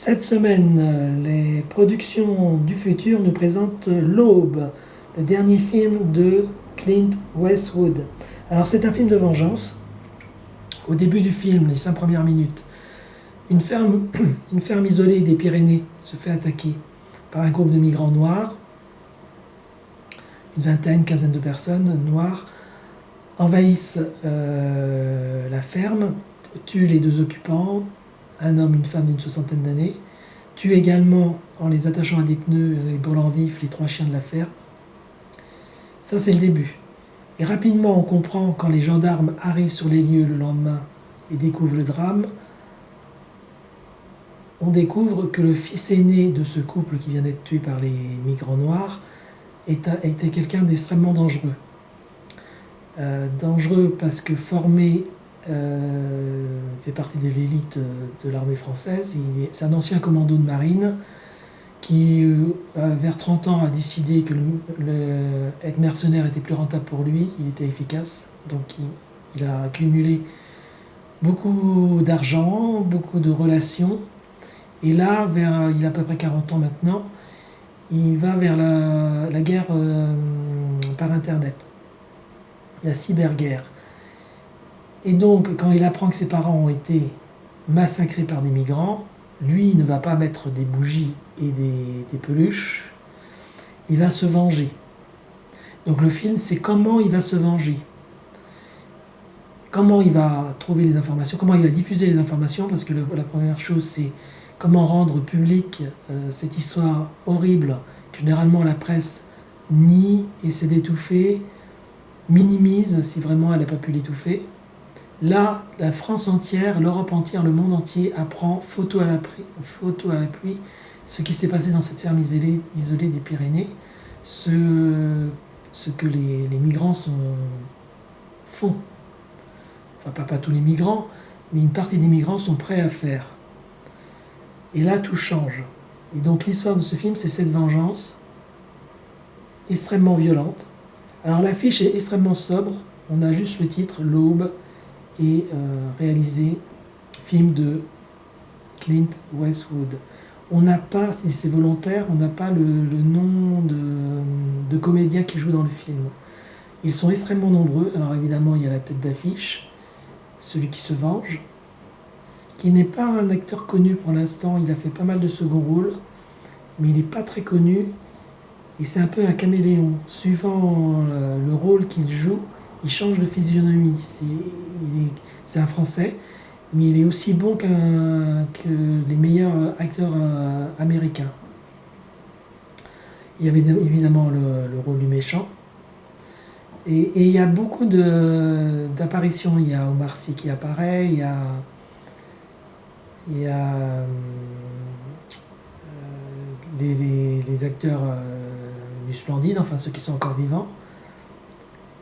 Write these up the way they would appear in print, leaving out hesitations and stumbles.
Cette semaine, les productions du futur nous présentent L'Aube, le dernier film de Clint Eastwood. Alors c'est un film de vengeance. Au début du film, les 5 premières minutes, une ferme, une ferme isolée des Pyrénées se fait attaquer par un groupe de migrants noirs. Une vingtaine, quinzaine de personnes noires envahissent la ferme, tuent les 2 occupants, un homme, une femme d'une soixantaine d'années, tuent également, en les attachant à des pneus, les brûlant vifs, les 3 chiens de la ferme. Ça, c'est le début. Et rapidement, on comprend, quand les gendarmes arrivent sur les lieux le lendemain et découvrent le drame, on découvre que le fils aîné de ce couple qui vient d'être tué par les migrants noirs était quelqu'un d'extrêmement dangereux. Dangereux parce que formé, fait partie de l'élite de l'armée française. C'est un ancien commando de marine qui, vers 30 ans, a décidé que être mercenaire était plus rentable pour lui. Il était efficace, donc il a accumulé beaucoup d'argent, beaucoup de relations. Et là, il a à peu près 40 ans maintenant, il va vers la guerre par Internet, la cyberguerre. Et donc, quand il apprend que ses parents ont été massacrés par des migrants, lui ne va pas mettre des bougies et des peluches, il va se venger. Donc le film, c'est comment il va se venger. Comment il va trouver les informations, comment il va diffuser les informations, parce que la première chose, c'est comment rendre publique cette histoire horrible que généralement la presse nie, essaie d'étouffer, minimise si vraiment elle n'a pas pu l'étouffer. Là, la France entière, l'Europe entière, le monde entier apprend, photo à l'appui, ce qui s'est passé dans cette ferme isolée des Pyrénées, ce que les migrants font. Enfin, pas tous les migrants, mais une partie des migrants sont prêts à faire. Et là, tout change. Et donc l'histoire de ce film, c'est cette vengeance extrêmement violente. Alors l'affiche est extrêmement sobre, on a juste le titre, L'Aube, et réalisé, film de Clint Eastwood. On n'a pas, si c'est volontaire, on n'a pas le nom de comédiens qui jouent dans le film. Ils sont extrêmement nombreux. Alors évidemment, il y a la tête d'affiche, celui qui se venge, qui n'est pas un acteur connu pour l'instant. Il a fait pas mal de second rôles, mais il n'est pas très connu. Et c'est un peu un caméléon. Suivant le rôle qu'il joue, il change de physionomie. C'est un Français, mais il est aussi bon que les meilleurs acteurs américains. Il y avait évidemment le rôle du méchant. Et il y a beaucoup d'apparitions. Il y a Omar Sy qui apparaît, il y a les acteurs du Splendide, enfin ceux qui sont encore vivants.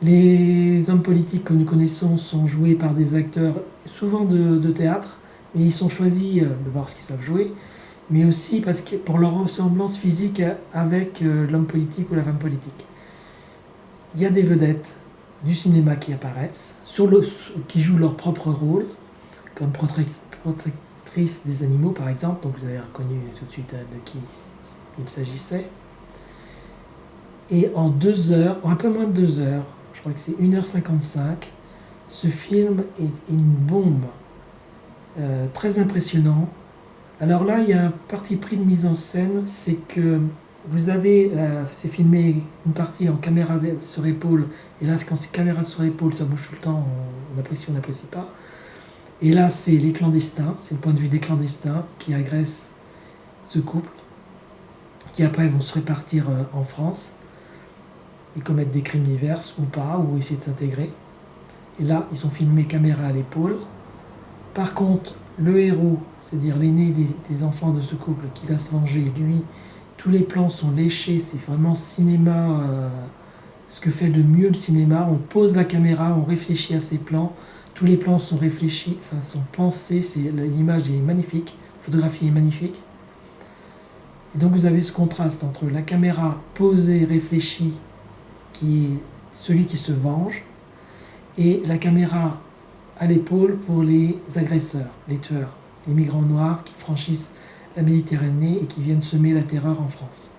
Les hommes politiques que nous connaissons sont joués par des acteurs souvent de théâtre, et ils sont choisis d'abord parce qu'ils savent jouer, mais aussi parce que pour leur ressemblance physique avec l'homme politique ou la femme politique. Il y a des vedettes du cinéma qui apparaissent, qui jouent leur propre rôle, comme protectrice des animaux par exemple, donc vous avez reconnu tout de suite de qui il s'agissait. Et en 2 heures, un peu moins de 2 heures, je crois que c'est 1h55, ce film est une bombe, très impressionnant. Alors là, il y a un parti pris de mise en scène, c'est que vous avez, c'est filmé une partie en caméra sur épaule, et là, quand c'est caméra sur épaule, ça bouge tout le temps, on apprécie, on n'apprécie pas. Et là, c'est les clandestins, c'est le point de vue des clandestins qui agressent ce couple, qui après vont se répartir en France et commettre des crimes divers ou pas, ou essayer de s'intégrer. Et là, ils sont filmés caméra à l'épaule. Par contre, le héros, c'est-à-dire l'aîné des enfants de ce couple qui va se venger, lui, tous les plans sont léchés, c'est vraiment cinéma, ce que fait de mieux le cinéma. On pose la caméra, on réfléchit à ces plans, tous les plans sont réfléchis, enfin sont pensés, l'image est magnifique, la photographie est magnifique. Et donc vous avez ce contraste entre la caméra posée, réfléchie, qui est celui qui se venge, et la caméra à l'épaule pour les agresseurs, les tueurs, les migrants noirs qui franchissent la Méditerranée et qui viennent semer la terreur en France.